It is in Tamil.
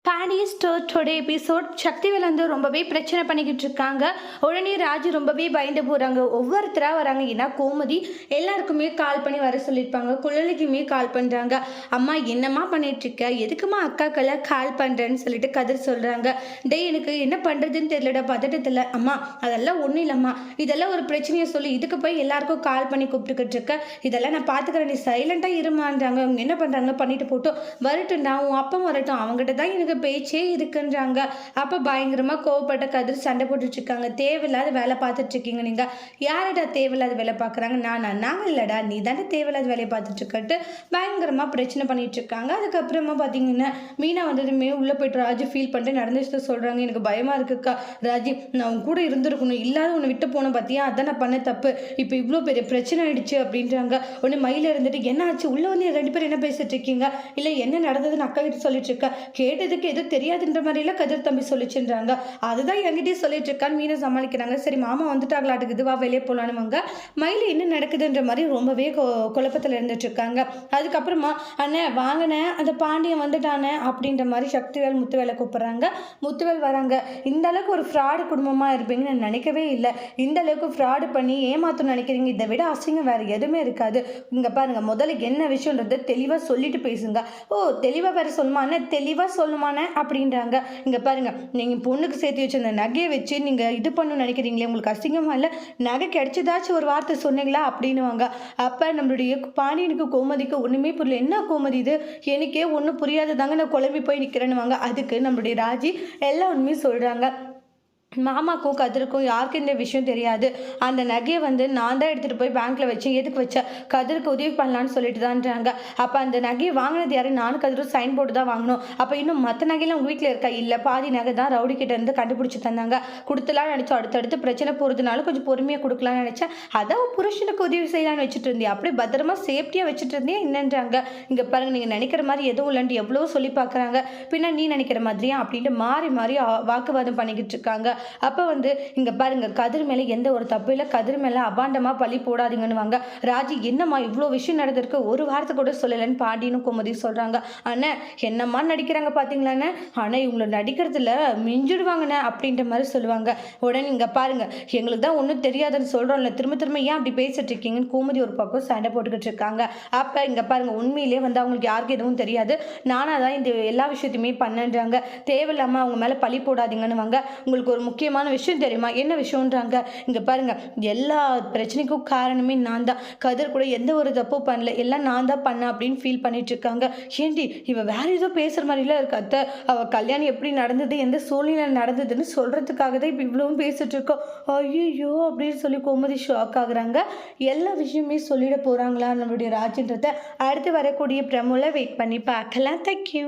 பாண்டி ஸ்டோர்ஸோட எபிசோட் சக்திவேல் வந்து ரொம்பவே பிரச்சனை பண்ணிக்கிட்டு இருக்காங்க. உடனே ராஜு ரொம்பவே பயந்து போகிறாங்க. ஒவ்வொருத்தராக வராங்க. ஏன்னா கோமதி எல்லாருக்குமே கால் பண்ணி வர சொல்லியிருப்பாங்க. குழந்தைக்குமே கால் பண்ணுறாங்க. அம்மா என்னம்மா பண்ணிகிட்ருக்க, எதுக்குமா அக்காக்கெல்லாம் கால் பண்ணுறேன்னு சொல்லிட்டு கதிர் சொல்கிறாங்க. டே எனக்கு என்ன பண்ணுறதுன்னு தெரியலடா, பதட்டத்தில். அம்மா அதெல்லாம் ஒன்றும் இல்லைம்மா, இதெல்லாம் ஒரு பிரச்சனையை சொல்லி இதுக்கு போய் எல்லாருக்கும் கால் பண்ணி கூப்பிட்டுக்கிட்டு இருக்க. இதெல்லாம் நான் பார்த்துக்கிறேன், நீ சைலண்ட்டாக இருமான்றாங்க. அவங்க என்ன பண்ணுறாங்க பண்ணிட்டு போட்டோம், வரட்டும்டா உன் அப்பா வரட்டும், அவங்ககிட்ட தான் எனக்கு பேச்சே இருக்குன்றாங்க. அப்ப பயங்கரமா கோவப்பட்ட கதிர் சண்டை போட்டுட்டு இருக்காங்க. தேவையில்லாத வேலை பார்த்துட்டு இருக்கீங்க நீங்க. யாரடா தேவையில்லாத வேலை பார்க்குறாங்க? நாங்க இல்லடா, நீ தானே தேவையில்லாத வேலையை பார்த்துட்டு இருக்கட்டு பயங்கரமா பிரச்சனை பண்ணிட்டு இருக்காங்க. அதுக்கப்புறமா பார்த்தீங்கன்னா மீனா வந்ததுமே உள்ள போயிட்டு ராஜு ஃபீல் பண்ணிட்டு நடந்துச்சு சொல்றாங்க. எனக்கு பயமா இருக்குக்கா ராஜி, நான் உன் கூட இருந்திருக்கணும், இல்லாத உன்னை விட்டு போன பார்த்தியா, அதான் நான் பண்ண தப்பு, இப்போ இவ்வளோ பெரிய பிரச்சனை ஆயிடுச்சு அப்படின்றாங்க. உடனே மயில இருந்துட்டு என்ன ஆச்சு உள்ள வந்து ரெண்டு பேரும் என்ன பேசிட்டு இருக்கீங்க, இல்லை என்ன நடந்ததுன்னு அக்கா கிட்ட சொல்லிட்டு இருக்க, கேட்டதுக்கு எதுவும் தெரியாதுன்ற மாதிரிலாம் கதிர் தம்பி சொல்லிச்சுன்றாங்க. அதுதான் என்கிட்டயே சொல்லிட்டு இருக்கான்னு மீனை சமாளிக்கிறாங்க. சரி மாமா வந்துட்டாங்களாட்டுக்கு இதுவா வெளியே போகலானுவாங்க. மயில என்ன நடக்குதுன்ற மாதிரி ரொம்பவே குழப்பத்தில் இருந்துட்டு இருக்காங்க. அதுக்கப்புறமா அண்ணே வாங்கினே அந்த பாண்டியன் வந்துட்டானே அப்படின்ற மாதிரி சக்திவேல் முத்துவேலை கூப்பிட்றாங்க. முத்துவேல் வராங்க. இந்த அளவுக்கு ஒரு ஃப்ராடு குடும்பமாக இருப்பீங்கன்னு நான் நினைக்கவே இல்லை. இந்த அளவுக்கு ஃப்ராடு பண்ணி ஏமாத்தணும்னு நினைக்கிறீங்க, இதை விட அசிங்கம் வேறு எதுவுமே இருக்காது. இங்கே பாருங்க, முதல்ல என்ன விஷயன்றதை தெளிவாக சொல்லிட்டு பேசுங்க. ஓ தெளிவாக வேறு சொல்லுமா அண்ணே, தெளிவாக சொல்லுமான அப்படின்றாங்க. இங்கே பாருங்கள், நீங்கள் பொண்ணுக்கு சேர்த்து வச்சு அந்த நகையை வச்சு நீங்கள் இது பண்ணணும்னு நினைக்கிறீங்களே, உங்களுக்கு அசிங்கமாக இல்லை, நகை கிடைச்சதாச்சும் ஒரு வார்த்தை சொன்னீங்களா அப்படின்னுவாங்க. அப்போ நம்மளுடைய பாண்டியனுக்கு கோமதிக்கு ஒன்றுமே புரியல. என்ன கோமதி இது, எனக்கே ஒன்றும் புரியாததாங்க, நான் குழம்பி போய் நிற்கிறேன்னுவாங்க. அதுக்கு நம்மளுடைய ராஜி எல்லா உண்மையும் சொல்கிறாங்க. மாமாக்கும் கதிருக்கும் யாருக்கு இந்த விஷயம் தெரியாது. அந்த நகையை வந்து நான் தான் எடுத்துகிட்டு போய் பேங்க்கில் வச்சேன். எதுக்கு வச்சேன், கதிருக்கு உதவி பண்ணலான்னு சொல்லிட்டு தான்றாங்க. அப்போ அந்த நகையை வாங்கினது யாரு, நானும் கதிரும் சைன் போட்டு தான் வாங்கணும். அப்போ இன்னும் மற்ற நகையெல்லாம் உங்கள் வீட்டில் இருக்கா, இல்லை பாதி நகை தான் ரவுடி கிட்ட இருந்து கண்டுபிடிச்சி தந்தாங்க. கொடுத்துலான்னு நினச்சோம், அடுத்தடுத்து பிரச்சனை போகிறதுனால கொஞ்சம் பொறுமையாக கொடுக்கலான்னு நினச்சேன். அதான் புருஷனுக்கு உதவி செய்யலான்னு வச்சுட்டு இருந்தேன், அப்படியே பத்திரமா சேஃப்டியாக வச்சுட்டு இருந்தேன் என்னன்றாங்க. இங்கே பாருங்கள், நீங்கள் நினைக்கிற மாதிரி எதுவும் இல்லைன்ட்டு எவ்வளோ சொல்லி பார்க்குறாங்க. பின்ன நீ நினைக்கிற மாதிரியா அப்படின்ட்டு மாறி மாறி வாக்குவாதம் பண்ணிக்கிட்டு இருக்காங்க. அப்போ வந்து இங்கே பாருங்க, கதிர் மேலே எந்த ஒரு தப்பு இல்லை, கதிர் மேலே அபாண்டமாக பழி போடாதீங்கன்னுவாங்க. ராஜி என்னம்மா இவ்வளோ விஷயம் நடந்திருக்கு, ஒரு வாரத்தை கூட சொல்லலைன்னு பாண்டியனும் கோமதி சொல்கிறாங்க. அண்ணே என்னம்மா நடிக்கிறாங்க பார்த்தீங்களாண்ணே, ஆனால் இவங்களை நடிக்கிறதுல மிஞ்சிடுவாங்கண்ணே அப்படின்ற மாதிரி சொல்லுவாங்க. உடனே இங்கே பாருங்க, எங்களுக்கு தான் ஒன்றும் தெரியாதுன்னு சொல்கிறோம்ல, திரும்ப திரும்ப ஏன் அப்படி பேசிட்டு இருக்கீங்கன்னு கோமதி ஒரு பக்கம் சண்டை போட்டுக்கிட்டு இருக்காங்க. அப்போ இங்கே பாருங்க, உண்மையிலே வந்து அவங்களுக்கு யாருக்கு எதுவும் தெரியாது, நானாக தான் இந்த எல்லா விஷயத்தையுமே பண்ணன்றாங்க. தேவையில்லாமல் அவங்க மேலே பழி போடாதீங்கன்னுவாங்க. உங்களுக்கு ஒரு முக்கியமான விஷயம் தெரியுமா, என்ன விஷயம்ன்றாங்க. இங்க பாருங்க, எல்லா பிரச்சனைக்கும் காரணமே நான் தான், கதிர் கூட எந்த ஒரு தப்பும் பண்ணல, எல்லாம் நான் தான் பண்ண அப்படின்னு ஃபீல் பண்ணிட்டு இருக்காங்க. ஏண்டி இவ வேற ஏதோ பேசுற மாதிரிலாம் இருக்கு அத்தை, அவ கல்யாணம் எப்படி நடந்தது, எந்த சூழ்நிலை நடந்ததுன்னு சொல்றதுக்காக தான் இப்போ இவ்வளவும் பேசிட்டு இருக்கோம். ஐயோ அப்படின்னு சொல்லி கோமதி ஷாக் ஆகுறாங்க. எல்லா விஷயமே சொல்லிட போறாங்களா நம்மளுடைய ராஜன்றதை அடுத்து வரக்கூடிய பிரமுல வெயிட் பண்ணி பார்க்கலாம். தேங்க்யூ.